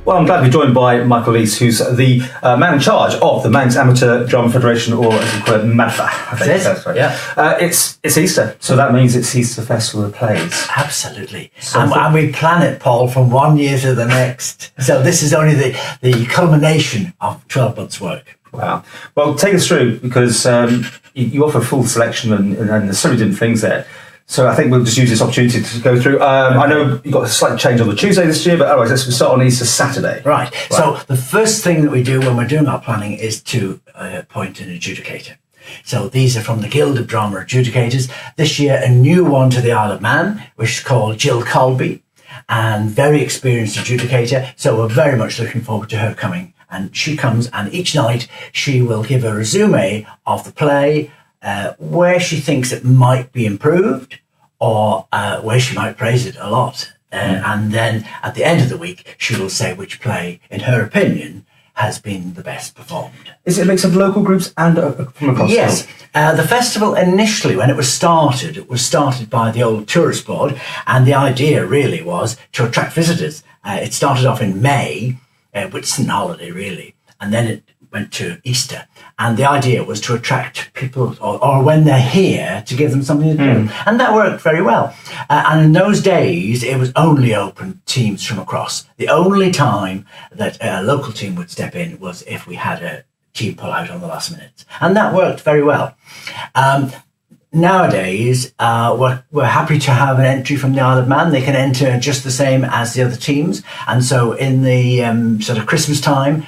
Well, I'm glad to be joined by Michael Lees, who's the man in charge of the Manx Amateur Drama Federation, or as we call it, MADF. I think that's right. Yeah. It's Easter, so that means it's Easter Festival of Plays. Absolutely. And we plan it, Paul, from one year to the next. So this is only the culmination of 12 months' work. Wow. Well, take us through, because you offer a full selection and there's so many different things there. So I think we'll just use this opportunity to go through. I know you've got a slight change on the Tuesday this year, but otherwise let's start on Easter Saturday. Right. So the first thing that we do when we're doing our planning is to appoint an adjudicator. So these are from the Guild of Drama Adjudicators. This year, a new one to the Isle of Man, which is called Jill Colby, and very experienced adjudicator. So we're very much looking forward to her coming. And she comes, and each night she will give a resume of the play, where she thinks it might be improved, or where she might praise it a lot. And then at the end of the week, she will say which play, in her opinion, has been the best performed. Is it a mix of local groups and from across? Yes. The festival initially, when it was started by the old tourist board, and the idea really was to attract visitors. It started off in May, which is an holiday really, and then it went to Easter, and the idea was to attract people, or when they're here, to give them something to do, and that worked very well. And in those days, it was only open teams from across. The only time that a local team would step in was if we had a team pull out on the last minute, and that worked very well. Nowadays, we're happy to have an entry from the Isle of Man. They can enter just the same as the other teams, and so in the sort of Christmas time,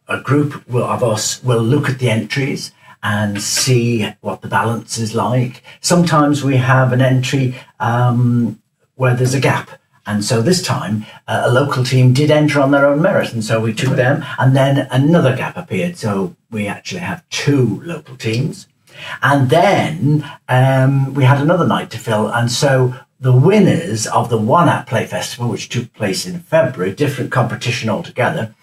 a group of us will look at the entries and see what the balance is like. Sometimes we have an entry where there's a gap. And so this time, a local team did enter on their own merit. And so we took them, and then another gap appeared. So we actually have two local teams. And then we had another night to fill. And so the winners of the One Act Play Festival, which took place in February, different competition altogether,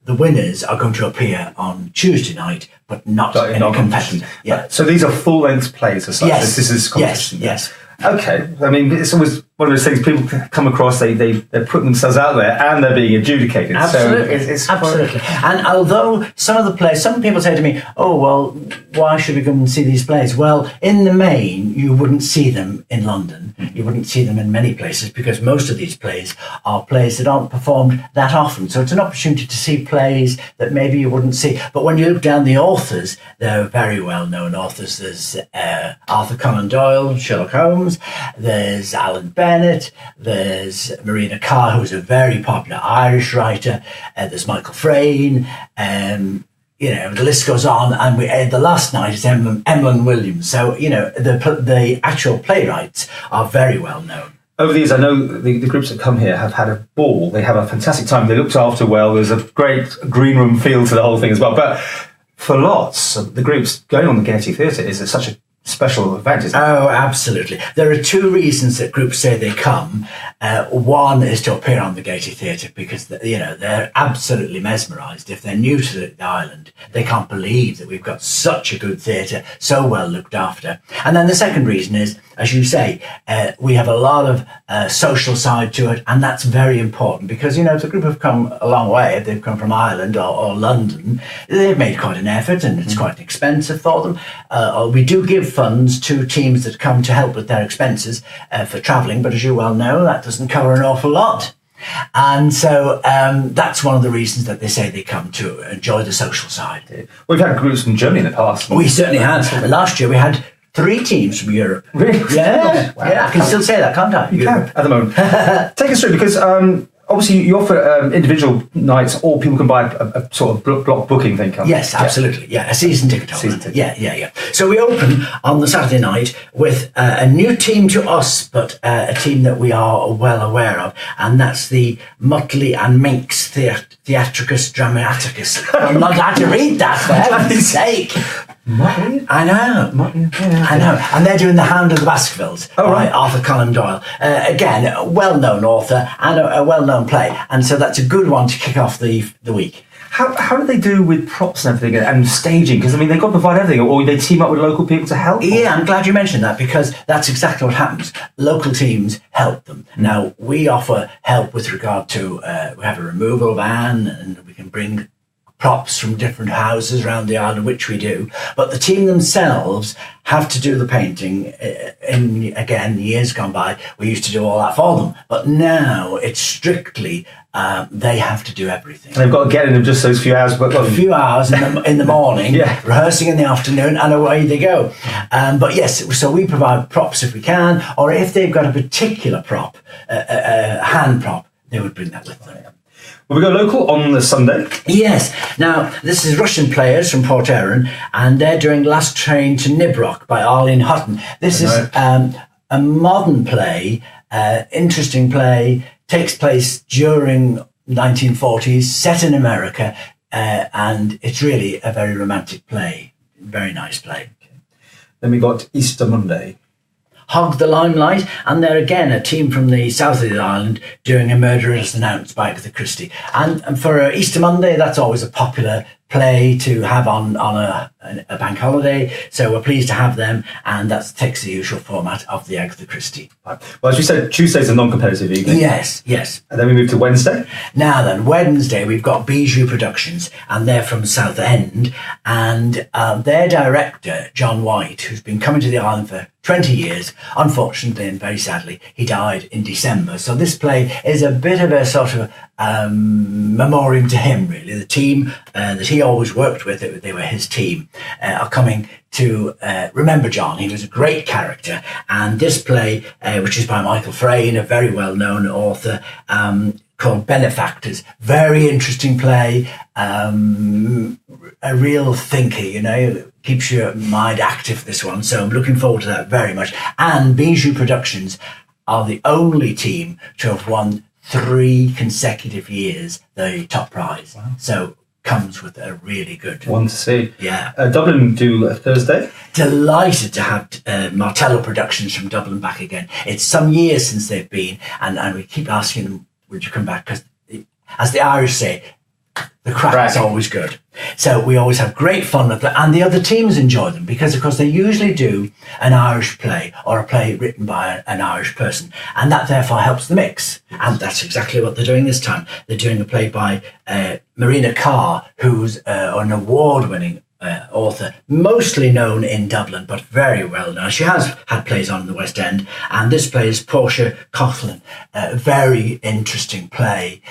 the winners are going to appear on Tuesday night, but not in a competition. Yeah. So these are full-length plays as such. Yes. This is competition. Yes. Okay. I mean, it's always one of those things people come across, they're putting themselves out there and they're being adjudicated. Absolutely. So it's absolutely. And although some people say to me, oh, well, why should we come and see these plays? Well, in the main, you wouldn't see them in London. You wouldn't see them in many places, because most of these plays are plays that aren't performed that often. So it's an opportunity to see plays that maybe you wouldn't see. But when you look down the authors, they're very well-known authors. There's Arthur Conan Doyle, Sherlock Holmes. There's Alan Bennett. There's Marina Carr, who's a very popular Irish writer. There's Michael Frayn. The list goes on, and the last night is Emlyn Williams. So, the actual playwrights are very well known. Over the years, I know the groups that come here have had a ball. They have a fantastic time. They looked after well. There's a great green room feel to the whole thing as well. But for lots of the groups, going on the Gaiety Theatre is such a special event, isn't it? Oh, absolutely. There are two reasons that groups say they come. One is to appear on the Gaiety Theatre, because they're absolutely mesmerised. If they're new to the island, they can't believe that we've got such a good theatre, so well looked after. And then the second reason is, as you say, we have a lot of social side to it, and that's very important, because if the group have come a long way, if they've come from Ireland or London, they've made quite an effort, and it's quite expensive for them. We do give funds to teams that come to help with their expenses for travelling, but as you well know, that doesn't cover an awful lot. And so that's one of the reasons that they say they come to enjoy the social side. We've had groups from Germany in the past. We certainly had. Last year we had 3 teams from Europe. Really? Yeah. Wow. Yeah, I can still say that, can't I? You can, at the moment. Take us through, because obviously you offer individual nights, or people can buy a sort of block booking thing. Yes, absolutely. Yeah, a season ticket holder. Yeah. So we open on the Saturday night with a new team to us, but a team that we are well aware of, and that's the Motley and Manx Theatricus Dramaticus. I'm not allowed to read that, for heaven's sake. I know. And they're doing The Hound of the Baskervilles by Arthur Conan Doyle. Again, a well-known author and a well-known play. And so that's a good one to kick off the week. How do they do with props and everything and staging? Because, I mean, they've got to provide everything, or they team up with local people to help? Yeah, I'm glad you mentioned that, because that's exactly what happens. Local teams help them. Now, we offer help with regard to, we have a removal van, and we can bring props from different houses around the island, which we do. But the team themselves have to do the painting. Again, years gone by, we used to do all that for them. But now it's strictly they have to do everything. And they've got to get in just those few hours. But a few hours in the morning, rehearsing in the afternoon, and away they go. But yes, so we provide props if we can, or if they've got a particular prop, a hand prop, they would bring that with them. Well, we go local on the Sunday. Yes. Now, this is Russian players from Port Erin, and they're doing Last Train to Nibrock by Arlene Hutton. This is a modern play, interesting play, takes place during 1940s, set in America, and it's really a very romantic play. Very nice play. Then we got Easter Monday. Hog the Limelight, and they're again a team from the south of the island doing A Murder Is Announced by Agatha Christie. And for Easter Monday, that's always a popular play to have on a bank holiday, so we're pleased to have them, and that takes the usual format of the Agatha Christie. Right. Well, as we said, Tuesday's a non-competitive evening. Yes. And then we move to Wednesday. Now then, Wednesday we've got Bijou Productions, and they're from Southend, and their director, John White, who's been coming to the island for 20 years, unfortunately and very sadly, he died in December. So this play is a bit of a sort of memoriam to him, really. The team that he always worked with, they were his team, are coming to remember John. He was a great character. And this play, which is by Michael Frayn, a very well-known author, called Benefactors. Very interesting play, a real thinker, keeps your mind active, this one. So I'm looking forward to that very much. And Bijou Productions are the only team to have won 3 consecutive years the top prize. Wow. So comes with a really good one to see. Yeah. Dublin do a Thursday. Delighted to have Martello Productions from Dublin back again. It's some years since they've been, and we keep asking them, would you come back? Because as the Irish say, the crack is always good. So we always have great fun with them, and the other teams enjoy them because, of course, they usually do an Irish play or a play written by an Irish person, and that therefore helps the mix. And that's exactly what they're doing this time. They're doing a play by Marina Carr, who's an award-winning author, mostly known in Dublin, but very well known. She has had plays on in the West End, and this play is Portia Coughlin, a very interesting play,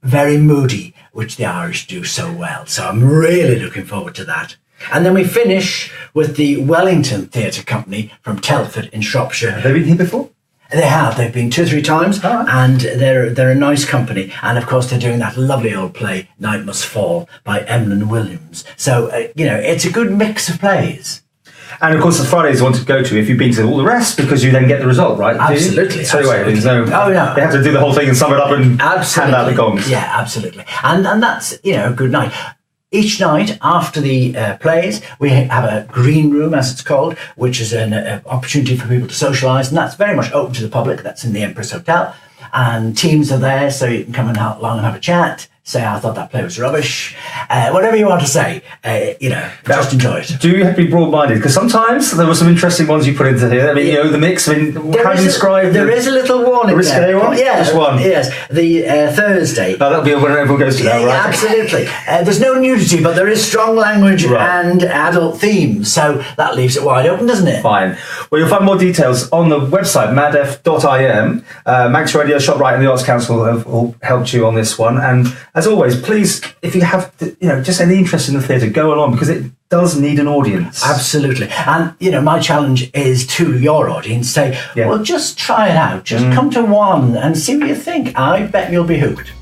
very moody, which the Irish do so well. So I'm really looking forward to that. And then we finish with the Wellington Theatre Company from Telford in Shropshire. Have they been here before? They have. They've been 2 or 3 times, and they're a nice company. And of course, they're doing that lovely old play, Night Must Fall, by Emlyn Williams. So, it's a good mix of plays. And of course, the Fridays you want to go to if you've been to all the rest, because you then get the result, right? Absolutely. So anyway, there's no. Oh no. They have to do the whole thing and sum it up and hand out the gongs. Yeah, absolutely. And that's a good night. Each night after the plays, we have a green room, as it's called, which is an opportunity for people to socialise, and that's very much open to the public. That's in the Empress Hotel, and teams are there, so you can come along and have a chat. Say, I thought that play was rubbish. Whatever you want to say, just enjoy it. Do you have to be broad-minded? Because sometimes there were some interesting ones you put into here. I mean, the mix. How do you describe there is a little warning risque one? Yeah, Which one? Yes, the Thursday. Oh, that'll be when everyone goes to that, right? Absolutely. There's no nudity, but there is strong language and adult themes. So that leaves it wide open, doesn't it? Fine. Well, you'll find more details on the website, madf.im. Manx Radio, ShopRite and the Arts Council have all helped you on this one. And as always, please, if you have, just any interest in the theatre, go along, because it does need an audience. Absolutely. And, my challenge is to your audience, say, well, just try it out. Just come to one and see what you think. I bet you'll be hooked.